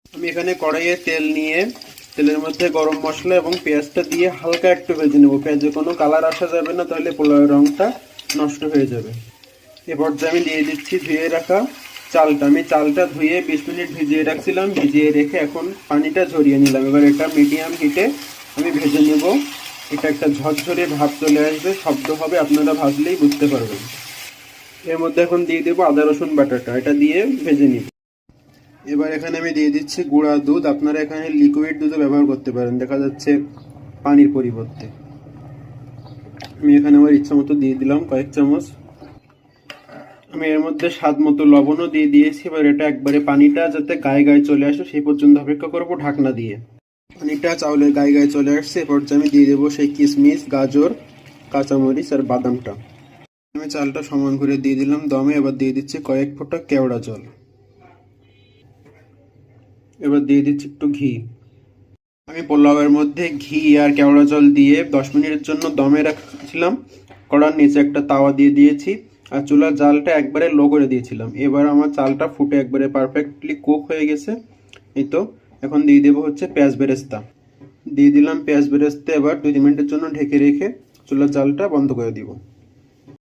আমি এখানে কড়াইয়ে তেল নিয়ে তেলের মধ্যে গরম মশলা এবং পেঁয়াজটা দিয়ে হালকা একটু ভেজে নেবো। পেঁয়াজে কোনো কালার আসা যাবে না, তাহলে পোলাওয়ের রঙটা নষ্ট হয়ে যাবে। এ পর্যায়ে আমি দিয়ে দিচ্ছি ধুয়ে রাখা চালটা। আমি চালটা ধুয়ে 20 মিনিট ভিজিয়ে রাখছিলাম, ভিজিয়ে রেখে এখন পানিটা ঝরিয়ে নিলাম। এবার এটা মিডিয়াম হিটে আমি ভেজে নেব। এটা একটা ঝরঝরে ভাব চলে আসবে, শব্দ হবে, আপনারা ভাজলেই বুঝতে পারবেন। এর মধ্যে এখন দিয়ে দেবো আদা রসুন বাটাটা, এটা দিয়ে ভেজে নিব। এবার এখানে আমি দিয়ে দিচ্ছি গুঁড়া দুধ। আপনারা এখানে লিকুইড দুধও ব্যবহার করতে পারেন, দেখা যাচ্ছে পানির পরিবর্তে। আমি এখানে আমার ইচ্ছা মতো দিয়ে দিলাম কয়েক চামচ। আমি এর মধ্যে স্বাদ মতো লবণও দিয়ে দিয়েছি। এবার এটা একবারে পানিটা যাতে গায়ে গায়ে চলে আসে সেই পর্যন্ত অপেক্ষা করবো ঢাকনা দিয়ে। পানিটা চাউলের গায়ে গায়ে চলে আসছে, এ পর্যায়ে আমি দিয়ে দেবো সেই কিশমিশ, গাজর, কাঁচামরিচ আর বাদামটা। আমি চালটা সমান করে দিয়ে দিলাম দমে। এবার দিয়ে দিচ্ছি কয়েক ফোঁটা কেওড়া জল। এবার দিয়ে দিচ্ছি একটু ঘি। আমি পোলাওয়ের মধ্যে ঘি আর কেওড়া জল দিয়ে 10 মিনিটের জন্য দমে রাখছিলাম। কড়ার নিচে একটা তাওয়া দিয়ে দিয়েছি আর চুলার জালটা একবারে লো করে দিয়েছিলাম। এবার আমার চালটা ফুটে একবারে পারফেক্টলি কুক হয়ে গেছে। এই তো এখন দিয়ে দেবো হচ্ছে পেঁয়াজ বেরেস্তা। দিয়ে দিলাম পেঁয়াজ বেরেস্তা। এবার 2 মিনিটের জন্য ঢেকে রেখে চুলার জালটা বন্ধ করে দিব।